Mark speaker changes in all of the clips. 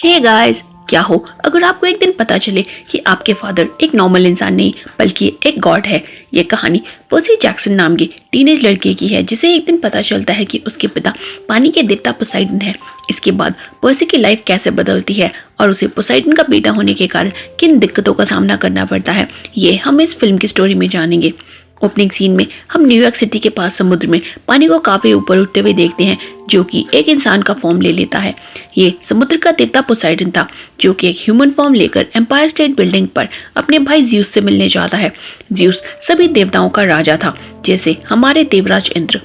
Speaker 1: Hey guys, क्या हो अगर आपको एक दिन पता चले कि आपके फादर एक नॉर्मल इंसान नहीं बल्कि एक गॉड है। ये कहानी पर्सी जैक्सन नाम के टीनेज लड़के की है जिसे एक दिन पता चलता है कि उसके पिता पानी के देवता पोसाइडन है। इसके बाद पर्सी की लाइफ कैसे बदलती है और उसे पोसाइडन का बेटा होने के कारण किन दिक्कतों का सामना करना पड़ता है, ये हम इस फिल्म की स्टोरी में जानेंगे। ओपनिंग सीन में हम न्यूयॉर्क सिटी के पास समुद्र में पानी को काफी ऊपर उठते हुए देखते हैं जो कि एक इंसान का फॉर्म ले लेता है। ये समुद्र का देवता पोसाइडन था जो कि एक ह्यूमन फॉर्म लेकर एम्पायर स्टेट बिल्डिंग पर अपने भाई ज्यूस से मिलने जाता है। ज्यूस सभी देवताओं का राजा था, जैसे हमारे देवराज इंद्र।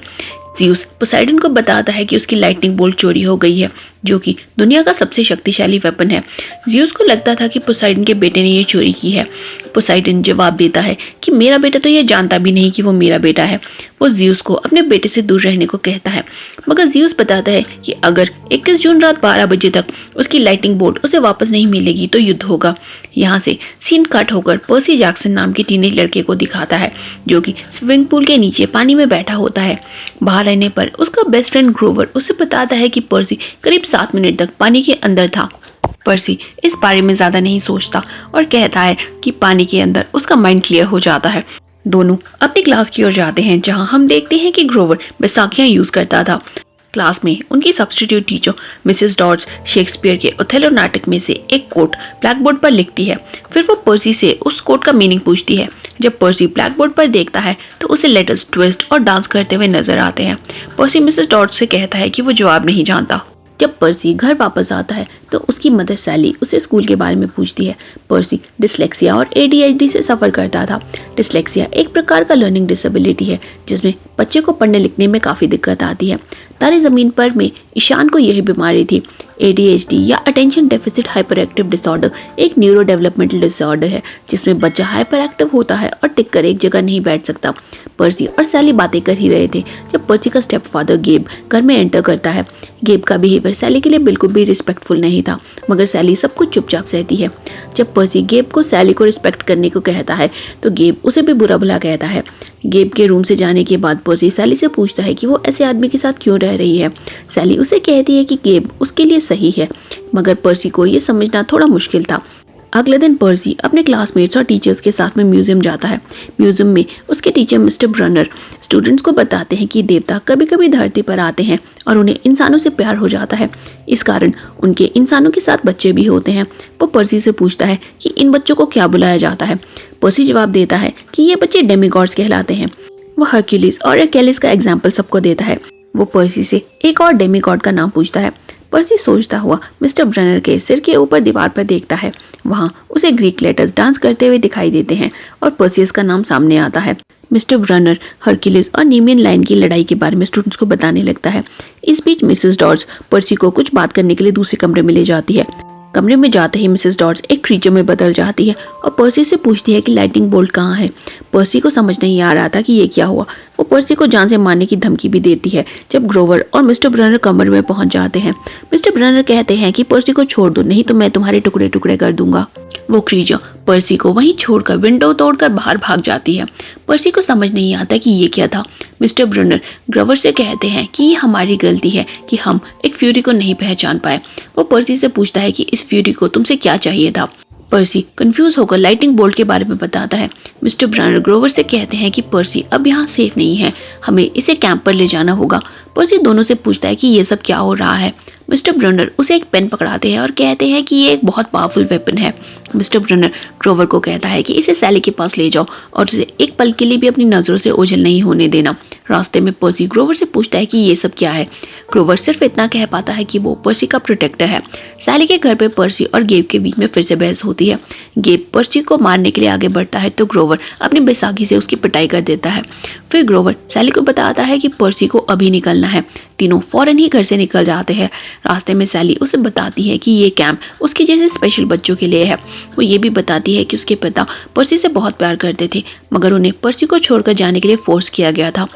Speaker 1: ज्यूस पोसाइडन को बताता है कि उसकी लाइटनिंग बोल्ट चोरी हो गई है जो कि दुनिया का सबसे शक्तिशाली वेपन है। ज्यूस को लगता था कि पोसाइडन के बेटे ने ये चोरी की है। पोसाइडन जवाब देता है कि मेरा बेटा तो ये जानता भी नहीं कि वो मेरा बेटा है। वो ज्यूस को अपने बेटे से दूर रहने को कहता है, मगर ज्यूस बताता है कि अगर 21 जून रात 12 बजे तक उसकी लाइटनिंग बोल्ट उसे वापस नहीं मिलेगी तो युद्ध होगा। यहाँ से सीन कट होकर पर्सी जैक्सन नाम के टीनेज लड़के को दिखाता है जो कि स्विमिंग पूल के नीचे पानी में बैठा होता है। बाहर रहने पर उसका बेस्ट फ्रेंड ग्रोवर उसे बताता है कि पर्सी करीब 7 मिनट तक पानी के अंदर था। पर्सी इस बारे में ज्यादा नहीं सोचता और कहता है कि पानी के अंदर उसका माइंड क्लियर हो जाता है। दोनों अपनी क्लास की ओर जाते हैं जहां हम देखते हैं कि ग्रोवर बैसाखियां यूज करता था। क्लास में उनकी सब्स्टिट्यूट टीचर मिसेस डॉड्स शेक्सपियर के ओथेलो नाटक में से एक कोट ब्लैक बोर्ड पर लिखती है। फिर वो पर्सी से उस कोट का मीनिंग पूछती है। जब पर्सी ब्लैक बोर्ड पर देखता है तो उसे लेटर्स ट्विस्ट और डांस करते हुए नजर आते हैं। पर्सी मिसेस डॉड्स से कहता है कि वो जवाब नहीं जानता। जब पर्सी घर वापस आता है तो उसकी मदर सैली उसे स्कूल के बारे में पूछती है। पर्सी डिसलेक्सिया और एडीएचडी से सफ़र करता था। डिसलेक्सिया एक प्रकार का लर्निंग डिसेबिलिटी है जिसमें बच्चे को पढ़ने लिखने में काफ़ी दिक्कत आती है। तारे ज़मीन पर में ईशान को यही बीमारी थी। एडीएचडी या attention deficit hyper active disorder एक न्यूरो डेवलपमेंटल डिसऑर्डर है जिसमें बच्चा हाइपर एक्टिव होता है और टिक कर एक जगह नहीं बैठ सकता। पर्सी और सैली बातें कर ही रहे थे जब पर्सी का स्टेप फादर गेब घर में एंटर करता है। गेब का बिहेवियर सैली के लिए बिल्कुल भी रिस्पेक्टफुल नहीं था, मगर सैली सब कुछ चुपचाप सहती है। जब पर्सी गेब को सैली को रिस्पेक्ट करने को कहता है तो गेब उसे भी बुरा भला कहता है। गेब के रूम से जाने के बाद पर्सी सैली से पूछता है कि वो ऐसे आदमी के साथ क्यों रह रही है। सैली उसे कहती है कि गेब उसके लिए सही है, मगर पर्सी को ये समझना थोड़ा मुश्किल था। अगले दिन पर्सी अपने क्लासमेट्स और टीचर्स के साथ में म्यूजियम जाता है। म्यूजियम में उसके टीचर मिस्टर ब्रनर स्टूडेंट्स को बताते हैं कि देवता कभी कभी धरती पर आते हैं और उन्हें इंसानों से प्यार हो जाता है। इस कारण उनके इंसानों के साथ बच्चे भी होते हैं। वो पर्सी से पूछता है कि इन बच्चों को क्या बुलाया जाता है। पर्सी जवाब देता है कि ये बच्चे डेमिगॉड्स कहलाते हैं। वो हरक्यूलिस और एक्केलिस का एग्जाम्पल सबको देता है। वो पर्सी से एक और डेमिगॉड का नाम पूछता है। पर्सी सोचता हुआ मिस्टर ब्रनर के सिर के ऊपर दीवार पर देखता है। वहाँ उसे ग्रीक लेटर्स डांस करते हुए दिखाई देते हैं और पर्सियस का नाम सामने आता है। मिस्टर ब्रनर हरक्यूलिस और नीमियन लाइन की लड़ाई के बारे में स्टूडेंट्स को बताने लगता है। इस बीच मिसेस डॉड्स पर्सी को कुछ बात करने के लिए दूसरे कमरे में ले जाती है। कमरे में जाते ही मिसेस डॉड्स एक क्रीचर में बदल जाती है और पर्सी से पूछती है कि लाइटिंग बोल्ट कहाँ है। पर्सी को समझ नहीं आ रहा था कि ये क्या हुआ। वो पर्सी को जान से मारने की धमकी भी देती है। जब ग्रोवर और मिस्टर ब्रनर कमरे में पहुंच जाते हैं, मिस्टर ब्रनर कहते हैं कि पर्सी को छोड़ दो, नहीं तो मैं तुम्हारे टुकड़े टुकड़े कर दूंगा। वो क्रीचर पर्सी को वहीं छोड़कर विंडो तोड़कर बाहर भाग जाती है। पर्सी को समझ नहीं आता कि ये क्या था। मिस्टर ब्रनर ग्रोवर से कहते हैं कि ये हमारी गलती है कि हम एक फ्यूरी को नहीं पहचान पाए। वो पर्सी से पूछता है कि इस फ्यूरी को तुमसे क्या चाहिए था। पर्सी कंफ्यूज होकर लाइटिंग बोल्ट के बारे में बताता है। मिस्टर ब्रनर ग्रोवर से कहते हैं कि पर्सी अब यहाँ सेफ नहीं है, हमें इसे कैंप पर ले जाना होगा। पर्सी दोनों से पूछता है कि ये सब क्या हो रहा है। मिस्टर ब्रनर उसे एक पेन पकड़ाते हैं और कहते हैं कि ये एक बहुत पावरफुल वेपन है। मिस्टर ब्रनर ग्रोवर को कहता है कि इसे सैली के पास ले जाओ और उसे एक पल के लिए भी अपनी नजरों से ओझल नहीं होने देना। रास्ते में पर्सी ग्रोवर से पूछता है कि ये सब क्या है। ग्रोवर सिर्फ इतना कह पाता है कि वो पर्सी का प्रोटेक्टर है। सैली के घर पे पर्सी और गेब के बीच में फिर से बहस होती है। गेब पर्सी को मारने के लिए आगे बढ़ता है तो ग्रोवर अपनी बैसाखी से उसकी पिटाई कर देता है। फिर ग्रोवर सैली को बताता है कि पर्सी को अभी निकलना है। तीनों फौरन ही घर से निकल जाते हैं। रास्ते में सैली उसे बताती है कि ये कैंप उसके जैसे स्पेशल बच्चों के लिए है। वो ये भी बताती है कि उसके पिता पर्सी से बहुत प्यार करते थे, मगर उन्हें पर्सी को छोड़कर जाने के लिए फोर्स किया गया था।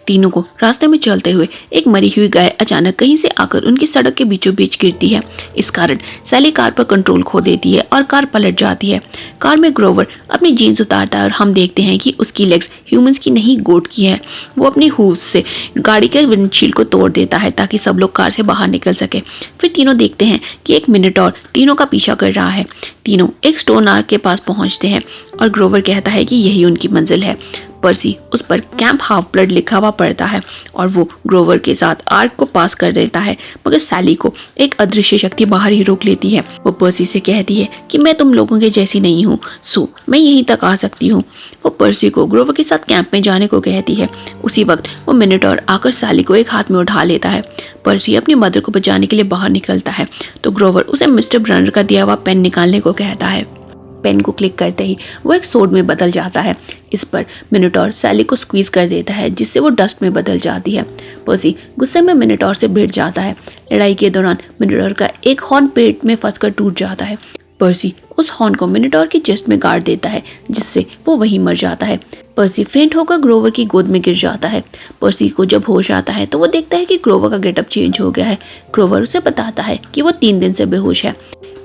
Speaker 1: तीनों को रास्ते में चलते हुए एक मरी हुई गाय अचानक कहीं से आकर उनकी सड़क के बीचों बीच गिरती है। इस कारण सैली कार पर कंट्रोल खो देती है और कार पलट जाती है। कार में ग्रोवर अपनी जीन्स उतारता है और हम देखते हैं कि उसकी लेग्स ह्यूमंस की नहीं गोट की है। वो अपनी हूफ से गाड़ी के विंडशील्ड को तोड़ देता है ताकि सब लोग कार से बाहर निकल सके। फिर तीनों देखते हैं कि एक मिनटॉर तीनों का पीछा कर रहा है। तीनों एक स्टोन आर्क के पास पहुंचते हैं और ग्रोवर कहता है कि यही उनकी मंजिल है। पर्सी उस पर कैंप हाफ ब्लड लिखा हुआ पड़ता है और वो ग्रोवर के साथ आर्क को पास कर देता है, मगर सैली को एक अदृश्य शक्ति बाहर ही रोक लेती है। वो पर्सी से कहती है कि मैं तुम लोगों के जैसी नहीं हूँ, सो मैं यहीं तक आ सकती हूँ। वो पर्सी को ग्रोवर के साथ कैंप में जाने को कहती है। उसी वक्त वो मिनटॉर आकर सैली को एक हाथ में उठा लेता है। पर्सी अपनी मदर को बचाने के लिए बाहर निकलता है तो ग्रोवर उसे मिस्टर ब्रनर का दिया हुआ पेन निकालने को कहता है। पेन को क्लिक करते ही वो एक सोड में बदल जाता है। इस पर मिनटॉर सैली को स्क्वीज कर देता है जिससे वो डस्ट में बदल जाती है। पर्सी गुस्से में मिनटॉर से भिड़ जाता है। लड़ाई के दौरान मिनटॉर का एक हॉर्न पेट में फंसकर टूट जाता है। पर्सी उस हॉर्न को मिनटॉर की चेस्ट में गाड़ देता है जिससे वो वहीं मर जाता है। पर्सी फेंट होकर ग्रोवर की गोद में गिर जाता है। पर्सी को जब होश आता है तो वो देखता है कि ग्रोवर का गेटअप चेंज हो गया है। ग्रोवर उसे बताता है कि वो 3 दिन से बेहोश है।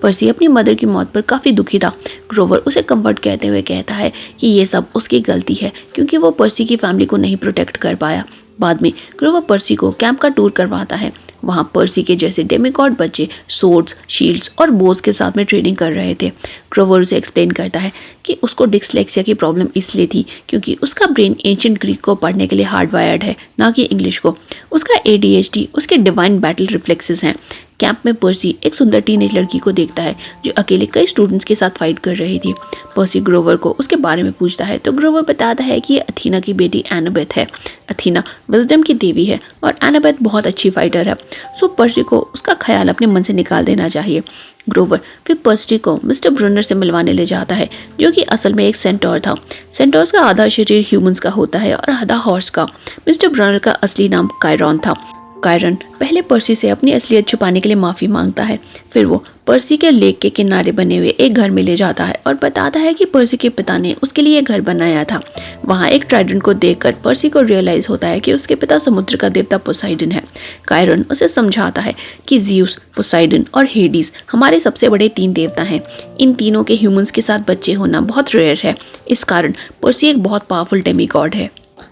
Speaker 1: पर्सी अपनी मदर की मौत पर काफ़ी दुखी था। ग्रोवर उसे कंफर्ट कहते हुए कहता है कि ये सब उसकी गलती है क्योंकि वो पर्सी की फैमिली को नहीं प्रोटेक्ट कर पाया। बाद में ग्रोवर पर्सी को कैंप का टूर करवाता है। वहाँ पर्सी के जैसे डेमिगॉड बच्चे सोर्ड्स, शील्ड्स और बोस के साथ में ट्रेनिंग कर रहे थे। ग्रोवर उसे एक्सप्लेन करता है कि उसको डिस्लेक्सिया की प्रॉब्लम इसलिए थी क्योंकि उसका ब्रेन एंशिएंट ग्रीक को पढ़ने के लिए हार्डवायर्ड है, ना कि इंग्लिश को। उसका ADHD उसके डिवाइन बैटल रिफ्लेक्सेस हैं। कैंप में पर्सी एक सुंदर टीनेज लड़की को देखता है जो अकेले कई स्टूडेंट्स के साथ फाइट कर रही थी। पर्सी ग्रोवर को उसके बारे में पूछता है तो ग्रोवर बताता है कि ये अथीना की बेटी एनाबेथ है। अथीना विजडम की देवी है और एनाबेथ बहुत अच्छी फाइटर है, सो पर्सी को उसका ख्याल अपने मन से निकाल देना चाहिए। ग्रोवर फिर पर्सी को मिस्टर ब्रनर से मिलवाने ले जाता है जो कि असल में एक सेंटोर था। सेंटोर्स का आधा शरीर ह्यूमंस का होता है और आधा हॉर्स का। मिस्टर ब्रनर का असली नाम कायरन था। कायरन पहले पर्सी से अपनी असलियत छुपाने के लिए माफ़ी मांगता है। फिर वो पर्सी के लेक के किनारे बने हुए एक घर में ले जाता है और बताता है कि पर्सी के पिता ने उसके लिए घर बनाया था। वहाँ एक ट्राइडेंट को देखकर पर्सी को रियलाइज होता है कि उसके पिता समुद्र का देवता पोसाइडन है। कायरन उसे समझाता है कि ज़्यूस, पोसाइडन और हेडीज हमारे सबसे बड़े 3 देवता हैं। इन तीनों के ह्यूमंस के साथ बच्चे होना बहुत रेयर है। इस कारण पर्सी एक बहुत पावरफुल डेमीगॉड है।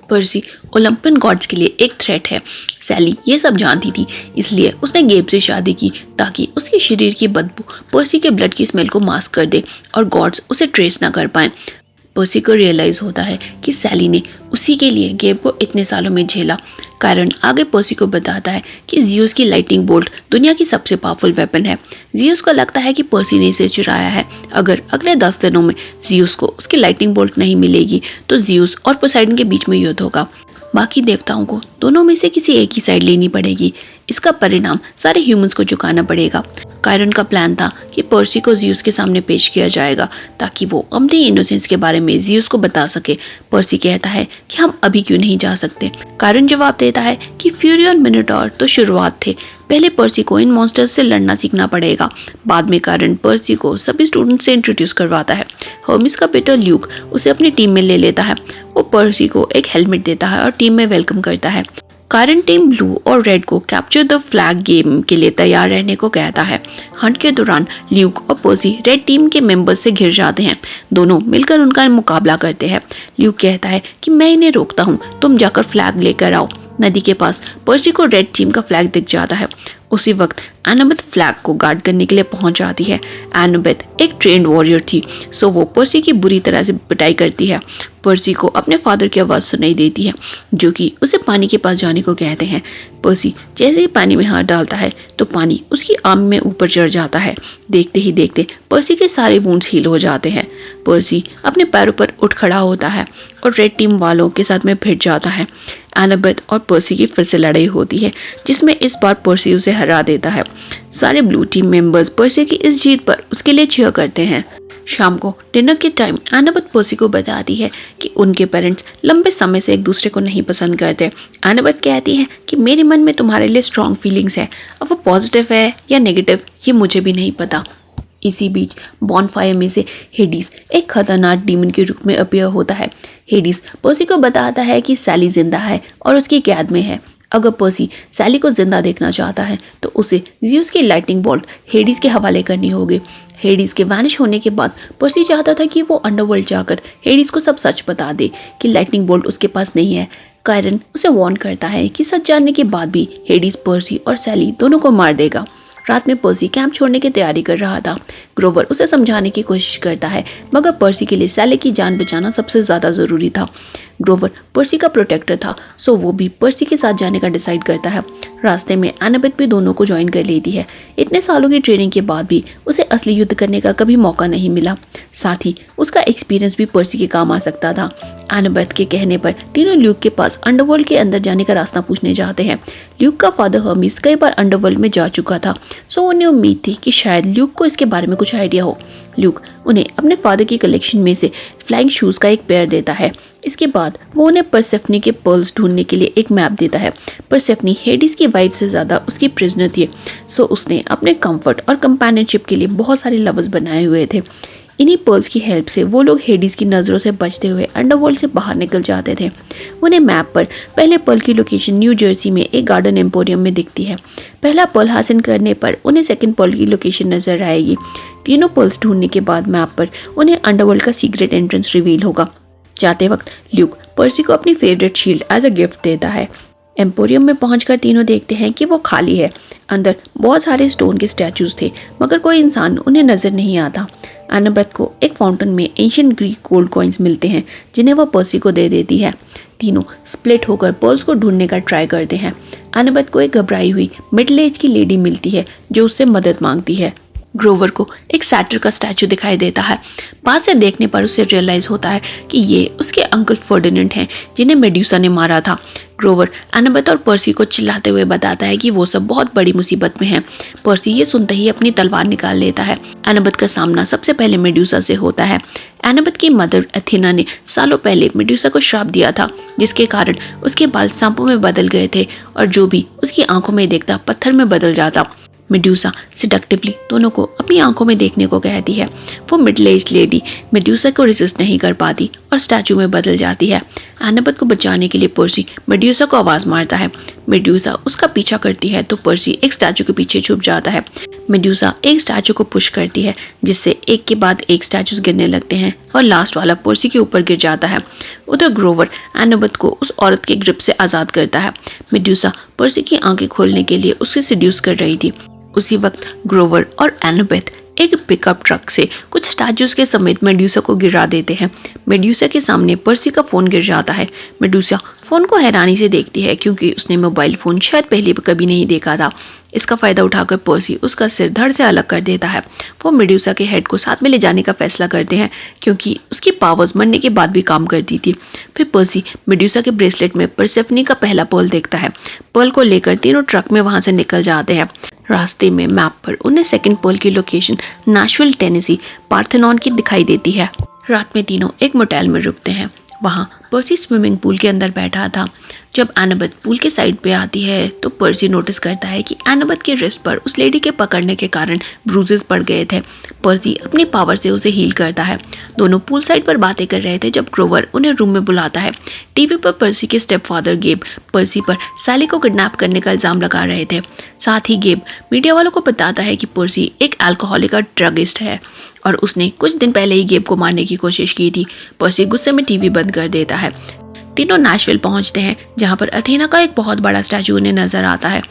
Speaker 1: पर्सी ओलंपियन गॉड्स के लिए एक थ्रेट है। सैली ये सब जानती थी, इसलिए उसने गेब से शादी की ताकि उसके शरीर की बदबू पर्सी के ब्लड की स्मेल को मास्क कर दे और गॉड्स उसे ट्रेस ना कर पाएं। पर्सी को रियलाइज होता है कि सैली ने उसी के लिए गेब को इतने सालों में झेला। कारण आगे पर्सी को बताता है कि ज़्यूस की लाइटनिंग बोल्ट दुनिया की सबसे पावरफुल वेपन है। ज़्यूस को लगता है कि पर्सी ने इसे चुराया है। अगर अगले 10 दिनों में ज़्यूस को उसकी लाइटनिंग बोल्ट नहीं मिलेगी तो ज़्यूस और पोसाइडन के बीच में युद्ध होगा। बाकी देवताओं को दोनों में से किसी एक ही साइड लेनी पड़ेगी। इसका परिणाम सारे ह्यूमंस को चुकाना पड़ेगा। कायरन का प्लान था कि पर्सी को ज़्यूस के सामने पेश किया जाएगा ताकि वो अपनी इनोसेंस के बारे में ज़्यूस को बता सके। पर्सी कहता है कि हम अभी क्यों नहीं जा सकते। कायरन जवाब देता है कि फ्यूरी और मिनटॉर तो शुरुआत थे, पहले पर्सी को इन मॉन्स्टर्स से लड़ना सीखना पड़ेगा। बाद में कायरन पर्सी को सभी स्टूडेंट्स से इंट्रोड्यूस करवाता है। हर्मिस का बेटा ल्यूक उसे अपनी टीम में ले लेता है। वो पर्सी को एक हेलमेट देता है और टीम में वेलकम करता है। कायरन टीम ब्लू और रेड को कैप्चर द फ्लैग गेम के लिए तैयार रहने को कहता है। हंट के दौरान ल्यूक और पर्सी रेड टीम के मेंबर्स से घिर जाते हैं। दोनों मिलकर उनका मुकाबला करते हैं। ल्यूक कहता है कि मैं इन्हें रोकता हूँ, तुम जाकर फ्लैग लेकर आओ। नदी के पास पर्सी को रेड टीम का फ्लैग दिख जाता है। उसी वक्त एनाबेथ फ्लैग को गार्ड करने के लिए पहुंच जाती है। एनाबेथ एक ट्रेंड वॉरियर थी, सो वो पर्सी की बुरी तरह से पिटाई करती है। पर्सी को अपने फादर की आवाज़ सुनाई देती है जो कि उसे पानी के पास जाने को कहते हैं। पर्सी जैसे ही पानी में हाथ डालता है तो पानी उसकी आर्म में ऊपर चढ़ जाता है। देखते ही देखते पर्सी के सारे वुंड्स हील हो जाते हैं। पर्सी अपने पैरों पर उठ खड़ा होता है और रेड टीम वालों के साथ में भिड़ जाता है। एनाबेथ और पर्सी की फिर से लड़ाई होती है जिसमें इस बार पर्सी उसे हरा देता है। सारे ब्लू टीम मेंबर्स पर्सी की इस जीत पर उसके लिए चीयर करते हैं। शाम को डिनर के टाइम एनाबेथ पर्सी को बताती है कि उनके पेरेंट्स लंबे समय से एक दूसरे को नहीं पसंद करते। एनाबेथ कहती है कि मेरे मन में तुम्हारे लिए स्ट्रॉन्ग फीलिंग्स है, अब वो पॉजिटिव है या नेगेटिव ये मुझे भी नहीं पता। इसी बीच बॉनफायर में से हेडिस एक खतरनाक डीमन के रूप में अपीयर होता है। हेडिस पर्सी को बताता है कि सैली जिंदा है और उसकी कैद में है। अगर पर्सी सैली को जिंदा देखना चाहता है तो उसे ज़्यूस की लाइटनिंग बोल्ट हेडिस के हवाले करनी होगी। हेडिस के वैनिश होने के बाद पर्सी चाहता था कि वो अंडरवर्ल्ड जाकर हेडिस को सब सच बता दे कि लाइटनिंग बोल्ट उसके पास नहीं है। कायरन उसे वार्न करता है कि सच जानने के बाद भी हेडिस पर्सी और सैली दोनों को मार देगा। रात में पर्सी कैंप छोड़ने की तैयारी कर रहा था। ग्रोवर उसे समझाने की कोशिश करता है, मगर पर्सी के लिए सैली की जान बचाना सबसे ज़्यादा ज़रूरी था। ग्रोवर पर्सी का प्रोटेक्टर था, सो वो भी पर्सी के साथ जाने का डिसाइड करता है। रास्ते में एनाबेथ भी दोनों को ज्वाइन कर लेती है। इतने सालों की ट्रेनिंग के बाद भी उसे असली युद्ध करने का कभी मौका नहीं मिला। साथ ही उसका एक्सपीरियंस भी पर्सी के काम आ सकता था। एनाबेथ के कहने पर तीनों ल्यूक के पास अंडरवर्ल्ड के अंदर जाने का रास्ता पूछने जाते हैं। ल्यूक का फादर हर्मीस कई बार अंडरवर्ल्ड में जा चुका था, सो उन्हें उम्मीद थी कि शायद ल्यूक को इसके बारे में कुछ आइडिया हो। ल्यूक उन्हें अपने फादर की कलेक्शन में से फ्लाइंग शूज़ का एक पेयर देता है। इसके बाद वो उन्हें परसेफनी के पर्ल्स ढूंढने के लिए एक मैप देता है। परसेफनी हेडिस की वाइफ से ज़्यादा उसकी प्रिजनर थी, सो उसने अपने कंफर्ट और कंपेनियनशिप के लिए बहुत सारे लवर्स बनाए हुए थे। इन्हीं पर्ल्स की हेल्प से वो लोग हेडिस की नज़रों से बचते हुए अंडरवर्ल्ड से बाहर निकल जाते थे। उन्हें मैप पर पहले पर्ल की लोकेशन न्यू जर्सी में एक गार्डन एम्पोरियम में दिखती है। पहला पर्ल हासिल करने पर उन्हें सेकंड पर्ल की लोकेशन नजर आएगी। तीनों पर्ल्स ढूंढने के बाद मैप पर उन्हें अंडरवर्ल्ड का सीक्रेट एंट्रेंस रिवील होगा। जाते वक्त ल्यूक पर्सी को अपनी favourite shield as a gift देता है। एम्पोरियम में पहुंचकर तीनों देखते हैं कि वो खाली है। अंदर बहुत सारे स्टोन के स्टैचूज थे, मगर कोई इंसान उन्हें नजर नहीं आता। एनाबेथ को एक फाउंटेन में एंशिएंट ग्रीक गोल्ड कॉइन्स मिलते हैं, जिन्हें वह पर्सी को दे देती है। तीनों स्प्लिट होकर पर्ल्स को ढूंढने का ट्राई करते हैं। एनाबेथ को एक घबराई हुई मिडिल एज की लेडी मिलती है जो उससे मदद मांगती है। ग्रोवर को एक सैटर का स्टैचू दिखाई देता है। पास से देखने पर उसे रियलाइज होता है कि ये उसके अंकल फर्डिनेंड हैं, जिन्हें मेड्यूसा ने मारा था। ग्रोवर एनाबेथ और पर्सी को चिल्लाते हुए बताता है कि वो सब बहुत बड़ी मुसीबत में हैं। पर्सी ये सुनते ही अपनी तलवार निकाल लेता है। एनाबेथ का सामना सबसे पहले मेड्यूसा से होता है। एनाबेथ की मदर एथेना ने सालों पहले मेड्यूसा को श्राप दिया था, जिसके कारण उसके बाल सांपों में बदल गए थे और जो भी उसकी आंखों में देखता पत्थर में बदल जाता। मेड्यूसा सिडक्टिवली दोनों को अपनी आंखों में देखने को कहती है। वो मिडिल एज लेडी मेड्यूसा को रेजिस्ट नहीं कर पाती और स्टैचू में बदल जाती है। एनाबेथ को बचाने के लिए पर्सी मेड्यूसा को आवाज़ मारता है। मेड्यूसा उसका पीछा करती है तो पर्सी एक स्टैचू के पीछे छुप जाता है। मेड्यूसा एक स्टैचू को पुश करती है, जिससे एक के बाद एक स्टैचूज गिरने लगते हैं और लास्ट वाला पर्सी के ऊपर गिर जाता है। उधर ग्रोवर एनाबेथ को उस औरत के ग्रिप से आज़ाद करता है। मेड्यूसा पर्सी की आंखें खोलने के लिए उसे सिड्यूस कर रही थी। उसी वक्त ग्रोवर और एनाबेथ एक पिकअप ट्रक से कुछ स्टैचूज के समेत मेड्यूसा को गिरा देते हैं। मेड्यूसा के सामने पर्सी का फोन गिर जाता है। मेड्यूसा फोन को हैरानी से देखती है, क्योंकि उसने मोबाइल फोन शायद पहले कभी नहीं देखा था। इसका फायदा उठाकर पर्सी उसका सिर धड़ से अलग कर देता है। वो मेड्यूसा के हेड को साथ में ले जाने का फैसला करते हैं, क्योंकि उसकी पावर्स मरने के बाद भी काम करती थी। फिर पर्सी मेड्यूसा के ब्रेसलेट में परसेफनी का पहला पर्ल देखता है। पर्ल को लेकर तीनों ट्रक में वहां से निकल जाते हैं। रास्ते में मैप पर उन्हें सेकंड पर्ल की लोकेशन नैशविल टेनेसी पार्थेनॉन की दिखाई देती है। रात में तीनों एक मोटेल में रुकते हैं। वहाँ पर्सी स्विमिंग पूल के अंदर बैठा था। जब एनाबेथ पूल के साइड पे आती है तो पर्सी नोटिस करता है कि एनाबेथ के रिस्ट पर उस लेडी के पकड़ने के कारण ब्रूजेस पड़ गए थे। पर्सी अपनी पावर से उसे हील करता है। दोनों पूल साइड पर बातें कर रहे थे जब ग्रोवर उन्हें रूम में बुलाता है। टीवी पर पर्सी के स्टेप फादर गेब पर्सी पर सैली को किडनैप करने का इल्जाम लगा रहे थे। साथ ही गेब मीडिया वालों को बताता है कि पर्सी एक अल्कोहलिक और ड्रगिस्ट है और उसने कुछ दिन पहले ही गेब को मारने की कोशिश की थी। पर्सी गुस्से में टीवी बंद कर देता है। तीनों नैशविल पहुंचते हैं, जहां पर अथेना का एक बहुत बड़ा स्टैचू उन्हें नजर आता है।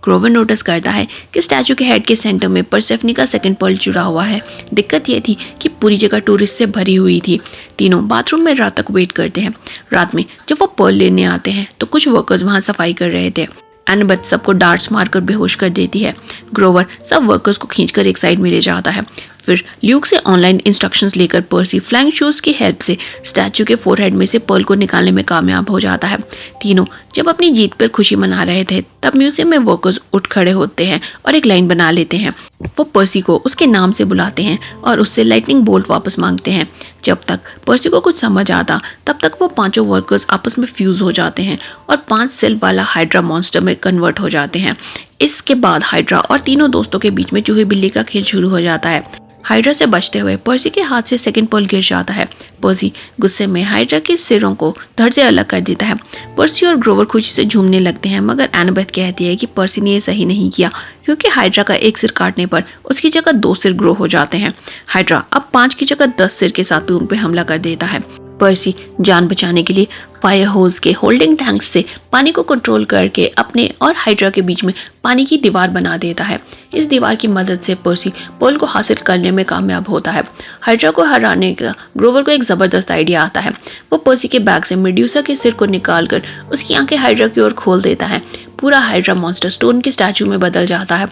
Speaker 1: ग्रोवर नोटिस करता है कि स्टैचू के हेड के सेंटर में परसेफनी का सेकंड पर्ल जुड़ा हुआ है। दिक्कत यह थी कि पूरी जगह टूरिस्ट से भरी हुई थी। तीनों बाथरूम में रात तक वेट करते हैं। रात में जब वो पर्ल लेने आते हैं तो कुछ वर्कर्स वहां सफाई कर रहे थे। एनाबेथ सबको डार्ट्स मारकर बेहोश कर देती है। ग्रोवर सब वर्कर्स को खींचकर एक साइड में ले जाता है। फिर ल्यूक से ऑनलाइन इंस्ट्रक्शंस लेकर पर्सी फ्लाइंग शूज की हेल्प से स्टैचू के फोरहेड में से पर्ल को निकालने में कामयाब हो जाता है। तीनों जब अपनी जीत पर खुशी मना रहे थे तब म्यूजियम में वर्कर्स उठ खड़े होते हैं और एक लाइन बना लेते हैं। वो पर्सी को उसके नाम से बुलाते हैं और उससे लाइटनिंग बोल्ट वापस मांगते हैं। जब तक पर्सी को कुछ समझ आता तब तक वो पांचों वर्कर्स आपस में फ्यूज हो जाते हैं और 5 सेल वाला हाइड्रा मॉन्स्टर में कन्वर्ट हो जाते हैं। इसके बाद हाइड्रा और तीनों दोस्तों के बीच में चूहे बिल्ली का खेल शुरू हो जाता है। हाइड्रा से बचते हुए पर्सी के हाथ से सेकंड पर्ल गिर जाता है। पर्सी गुस्से में हाइड्रा के सिरों को धड़ से अलग कर देता है। पर्सी और ग्रोवर खुशी से झूमने लगते हैं, मगर एनाबेथ कहती है कि पर्सी ने ये सही नहीं किया, क्योंकि हाइड्रा का एक सिर काटने पर उसकी जगह 2 सिर ग्रो हो जाते हैं। हाइड्रा अब 5 की जगह 10 सिर के साथ उन पर हमला कर देता है। पर्सी जान बचाने के लिए फायर होज के होल्डिंग टैंक से पानी को कंट्रोल करके अपने और हाइड्रा के बीच में पानी की दीवार बना देता है। इस दीवार की मदद से पर्सी पर्ल को हासिल करने में कामयाब होता है। हाइड्रा को हराने का ग्रोवर को एक जबरदस्त आइडिया आता है। वो पर्सी के बैग से मेड्यूसा के सिर को निकालकर उसकी आंखें हाइड्रा की ओर खोल देता है। पूरा हाइड्रा मॉन्स्टर स्टोन के स्टैचू में बदल जाता है।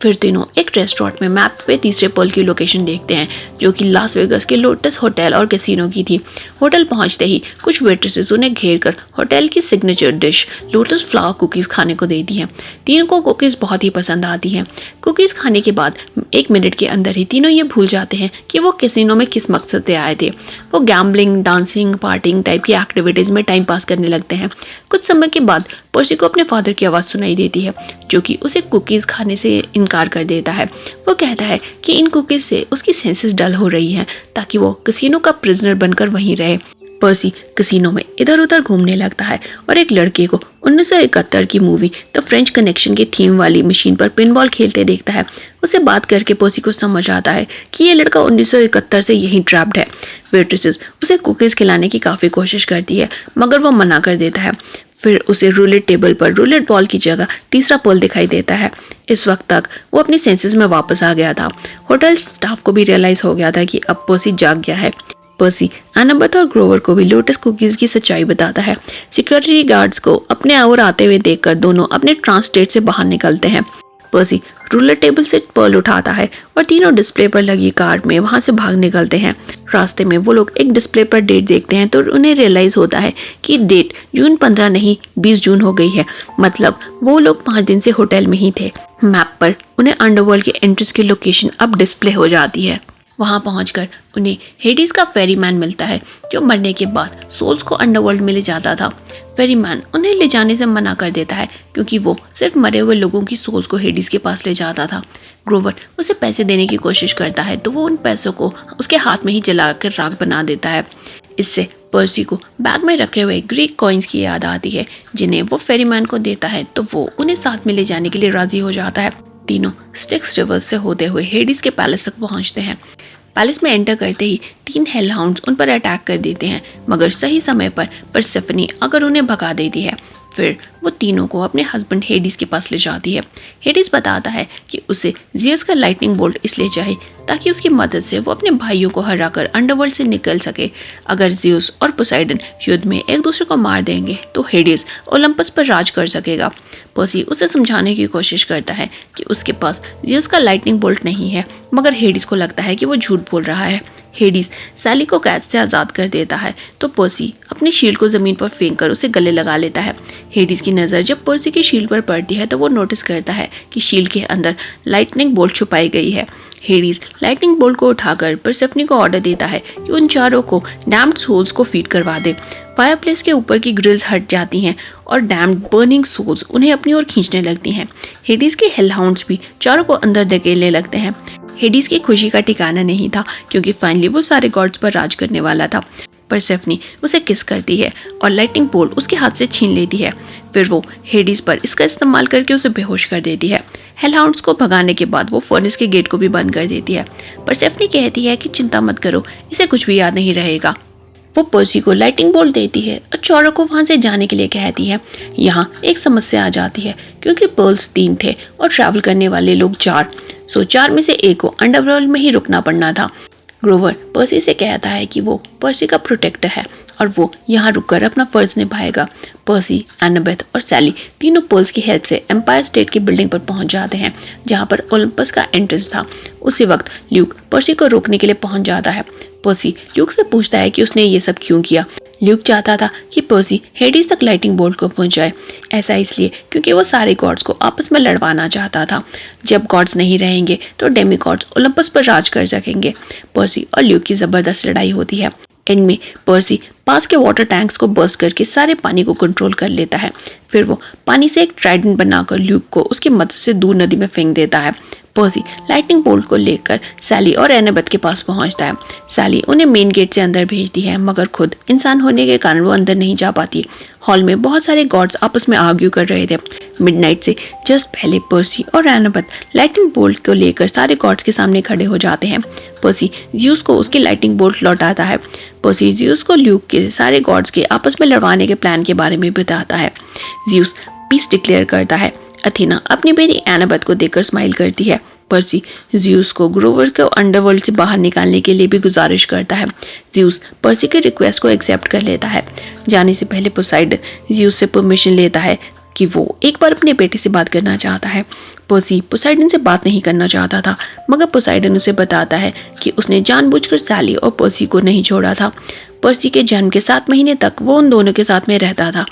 Speaker 1: फिर तीनों एक रेस्टोरेंट में मैप पे तीसरे पर्ल की लोकेशन देखते हैं, जो कि लास वेगास के लोटस होटल और कैसीनो की थी। होटल पहुंचते ही कुछ वेट्रेसेस उन्हें घेर कर होटल की signature dish lotus flower cookies खाने को देती हैं। तीनों को कुकीज बहुत ही पसंद आती हैं। कुकीज खाने के बाद 1 मिनट के अंदर ही तीनों ये भूल जाते हैं कि वो कैसीनो में किस मकसद से आए थे। वो गैम्बलिंग, डांसिंग, पार्टिंग टाइप की एक्टिविटीज में टाइम पास करने लगते हैं। कुछ समय के बाद पर्सी को अपने फादर की आवाज़ सुनाई देती है, जो कि उसे कुकीज़ खाने से इनकार कर देता है। वो कहता है कि इन कुकीज़ से उसकी सेंसेस डल हो रही हैं, ताकि वो कैसीनो का प्रिजनर बनकर वहीं रहे। पर्सी कैसीनो में इधर उधर घूमने लगता है और एक लड़के को 1971 की मूवी द फ्रेंच कनेक्शन की थीम वाली मशीन पर पिनबॉल खेलते देखता है। उसे बात करके पर्सी को समझ आता है कि ये लड़का 1971 से यहीं ट्रैप्ड है। वेट्रेसेस उसे कुकीज़ खिलाने की काफ़ी कोशिश करती है, मगर वो मना कर देता है। फिर उसे रूलेट टेबल पर रूलेट बॉल की जगह तीसरा पर्ल दिखाई देता है। इस वक्त तक वो अपनी सेंसेस में वापस आ गया था। होटल स्टाफ को भी रियलाइज हो गया था कि अब पर्सी जाग गया है। पर्सी एनाबेथ और ग्रोवर को भी लोटस कुकीज की सच्चाई बताता है। सिक्योरिटी गार्ड्स को अपने ओर आते हुए देखकर दोनों अपने ट्रांस स्टेट से बाहर निकलते हैं। पर्सी रूलर टेबल से पर्ल उठाता है और तीनों डिस्प्ले पर लगी कार्ड में वहां से भाग निकलते हैं। रास्ते में वो लोग एक डिस्प्ले पर डेट देखते हैं तो उन्हें रियलाइज होता है कि डेट जून 15 नहीं 20 जून हो गई है। मतलब वो लोग 5 दिन से होटल में ही थे। मैप पर उन्हें अंडरवर्ल्ड के एंट्रेंस की लोकेशन अब डिस्प्ले हो जाती है। वहां पहुंचकर उन्हें हेडिस का फेरीमैन मिलता है, जो मरने के बाद सोल्स को अंडरवर्ल्ड में ले जाता था। फेरीमैन उन्हें ले जाने से मना कर देता है, क्योंकि वो सिर्फ मरे हुए लोगों की सोल्स को हेडिस के पास ले जाता था। ग्रोवर उसे पैसे देने की कोशिश करता है, तो वो उन पैसों को उसके हाथ में ही जलाकर राख बना देता है। इससे पर्सी को बैग में रखे हुए ग्रीक कॉइन्स की याद आती है, जिन्हें वो फेरीमैन को देता है, तो वो उन्हें साथ में ले जाने के लिए राजी हो जाता है। तीनों स्टिक्स रिवर से होते हुए हेडिस के पैलेस तक पहुंचते हैं। पैलेस में एंटर करते ही 3 हेल हाउंड्स उन पर अटैक कर देते हैं, मगर सही समय पर परसेफनी अगर उन्हें भगा देती है। फिर वो तीनों को अपने हस्बैंड हेडिस के पास ले जाती है। हेडिस बताता है कि उसे जियस का लाइटनिंग बोल्ट इसलिए चाहिए ताकि उसकी मदद से वो अपने भाइयों को हराकर अंडरवर्ल्ड से निकल सके। अगर जियस और पोसाइडन युद्ध में एक दूसरे को मार देंगे तो हेडिस ओलंपस पर राज कर सकेगा। पर्सी उसे समझाने की कोशिश करता है कि उसके पास जियस का लाइटनिंग बोल्ट नहीं है, मगर हेडिस को लगता है कि वो झूठ बोल रहा है। हेडिस सैली को कैद से आज़ाद कर देता है, तो पर्सी अपनी शील्ड को ज़मीन पर फेंक कर उसे गले लगा लेता है। हेडिस की नज़र जब पर्सी की शील्ड पर पड़ती है तो वो नोटिस करता है कि शील्ड के अंदर लाइटनिंग बोल्ट छुपाई गई है। हेडिस लाइटनिंग बोल्ट को उठाकर परसेफनी को ऑर्डर देता है कि उन चारों को डैम्ड सोल्स को फीड करवा दे। फायरप्लेस के ऊपर की ग्रिल्स हट जाती हैं और डैम्ड बर्निंग सोल्स उन्हें अपनी ओर खींचने लगती हैं। हेडिस के हेलहाउंड्स भी चारों को अंदर धकेलने लगते हैं। हेडिस की खुशी का ठिकाना नहीं था, क्योंकि फाइनली वो सारे गॉड्स पर राज करने वाला था। परसेफनी उसे किस करती है और लाइटनिंग बोल्ट उसके हाथ से छीन लेती है। फिर वो हेडिस पर इसका इस्तेमाल करके उसे बेहोश कर देती है। हेलहाउंड्स को भगाने के बाद वो फर्नेस के गेट को भी बंद कर देती है। परसेफनी कहती है कि चिंता मत करो, इसे कुछ भी याद नहीं रहेगा। वो पर्सी को लाइटिंग बोल्ट देती है और चौरों को वहां से जाने के लिए कहती है। यहाँ एक समस्या आ जाती है, क्योंकि पर्ल्स 3 थे और ट्रैवल करने वाले लोग 4, सो 4 में से एक को अंडरवर्ल्ड में ही रुकना पड़ना था। ग्रोवर पर्सी से कहता है कि वो पर्सी का प्रोटेक्टर है और वो यहाँ रुककर अपना फर्ज निभाएगा। पर्सी, एनाबेथ और सैली तीनों पर्ल्स की हेल्प से एम्पायर स्टेट की बिल्डिंग पर पहुंच जाते हैं, जहाँ पर ओलंपस का एंट्रेंस था। उसी वक्त ल्यूक पर्सी को रोकने के लिए पहुंच जाता है। पर्सी ल्यूक से पूछता है कि उसने ये सब क्यों किया। ल्यूक चाहता था कि पर्सी हेडिस तक लाइटिंग बोल्ट को पहुंच जाए। ऐसा इसलिए क्योंकि वो सारे गॉड्स को आपस में लड़वाना चाहता था। जब गॉड्स नहीं रहेंगे तो डेमी गॉड्स ओलंपस पर राज कर सकेंगे। पर्सी और ल्यूक की जबरदस्त लड़ाई होती है। एंड में पर्सी पास के वाटर टैंक्स को बर्स्ट करके सारे पानी को कंट्रोल कर लेता है। फिर वो पानी से एक ट्राइडेंट बनाकर ल्यूक को उसकी मदद से दूर नदी में फेंक देता है। पर्सी लाइटनिंग बोल्ट को लेकर सैली और एनाबेथ के पास पहुंचता है। सैली उन्हें मेन गेट से अंदर भेजती है, मगर खुद इंसान होने के कारण वो अंदर नहीं जा पाती। हॉल में बहुत सारे गॉड्स आपस में आर्ग्यू कर रहे थे। मिडनाइट से जस्ट पहले पर्सी और एनाबेथ लाइटनिंग बोल्ट को लेकर सारे गॉड्स के सामने खड़े हो जाते हैं। पर्सी ज़्यूस को उसकी लाइटनिंग बोल्ट लौटाता है। पर्सी ज़्यूस को ल्यूक के सारे गॉड्स के आपस में लड़वाने के प्लान के बारे में बताता है। ज़्यूस पीस डिक्लेयर करता है। अथीना अपनी बेटी एनाबेथ को देखकर स्माइल करती है। पर्सी ज़्यूस को ग्रोवर को अंडरवर्ल्ड से बाहर निकालने के लिए भी गुजारिश करता है। ज़्यूस पर्सी के रिक्वेस्ट को एक्सेप्ट कर लेता है। जाने से पहले पोसाइडन ज़्यूस से परमिशन लेता है कि वो एक बार अपने बेटे से बात करना चाहता है। पर्सी पोसाइडन से बात नहीं करना चाहता था, मगर पोसाइडन उसे बताता है कि उसने जानबूझकर सैली और पर्सी को नहीं छोड़ा था। पर्सी के जन्म के 7 महीने तक वो उन दोनों के साथ में रहता था।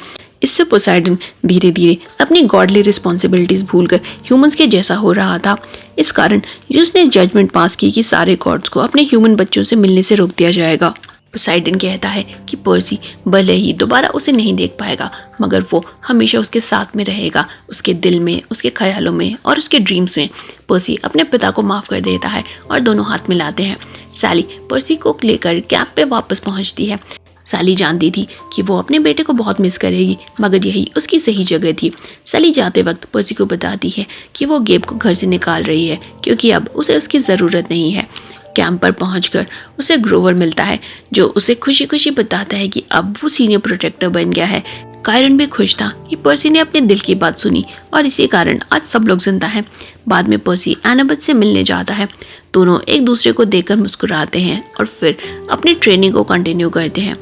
Speaker 1: इससे पोसाइडन धीरे धीरे अपनी गॉडली रिस्पॉन्सिबिलिटीज भूलकर ह्यूमंस के जैसा हो रहा था। इस कारण उसने जजमेंट पास की कि सारे गॉड्स को अपने ह्यूमन बच्चों से मिलने से रोक दिया जाएगा। पोसाइडन कहता है कि पर्सी भले ही दोबारा उसे नहीं देख पाएगा, मगर वो हमेशा उसके साथ में रहेगा, उसके दिल में, उसके ख्यालों में और उसके ड्रीम्स में। पर्सी अपने पिता को माफ़ कर देता है और दोनों हाथ मिलाते हैं। सैली पर्सी को लेकर कैंप पे वापस पहुंचती है। सैली जानती थी कि वो अपने बेटे को बहुत मिस करेगी, मगर यही उसकी सही जगह थी। सैली जाते वक्त पर्सी को बताती है कि वो गेब को घर से निकाल रही है क्योंकि अब उसे उसकी ज़रूरत नहीं है। कैंप पर पहुंचकर उसे ग्रोवर मिलता है, जो उसे खुशी खुशी बताता है कि अब वो सीनियर प्रोटेक्टर बन गया है। कायरन भी खुश था कि पर्सी ने अपने दिल की बात सुनी और इसी कारण आज सब लोग जिंदा हैं। बाद में पर्सी एनाबेथ से मिलने जाता है। दोनों एक दूसरे को देखकर मुस्कुराते हैं और फिर अपनी ट्रेनिंग को कंटिन्यू करते हैं।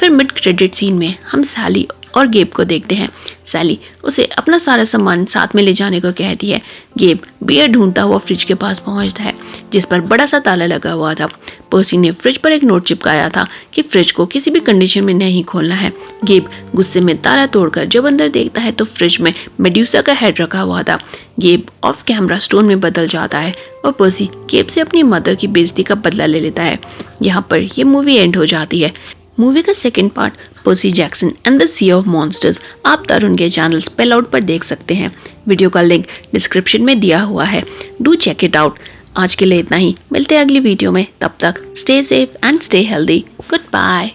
Speaker 1: फिर मिड क्रेडिट सीन में हम सैली और गेब को देखते हैं। सैली उसे अपना सारा सामान साथ में ले जाने को कहती है। गेब बियर ढूंढता हुआ फ्रिज के पास पहुंचता है, जिस पर बड़ा सा ताला लगा हुआ था। पर्सी ने फ्रिज पर एक नोट चिपकाया था कि फ्रिज को किसी भी कंडीशन में नहीं खोलना है। गेब गुस्से में ताला तोड़कर जब अंदर देखता है तो फ्रिज में मेड्यूसा का हेड रखा हुआ था। गेब ऑफ कैमरा स्टोन में बदल जाता है और पर्सी गेब से अपनी मदर की बेइज्जती का बदला ले लेता है। यहाँ पर यह मूवी एंड हो जाती है। मूवी का second part Percy Jackson and the sea of monsters आप तरुण के चैनल स्पेल आउट पर देख सकते हैं। वीडियो का लिंक डिस्क्रिप्शन में दिया हुआ है, डू चेक इट आउट। आज के लिए इतना ही, मिलते हैं अगली वीडियो में। तब तक stay safe and stay healthy. Good bye.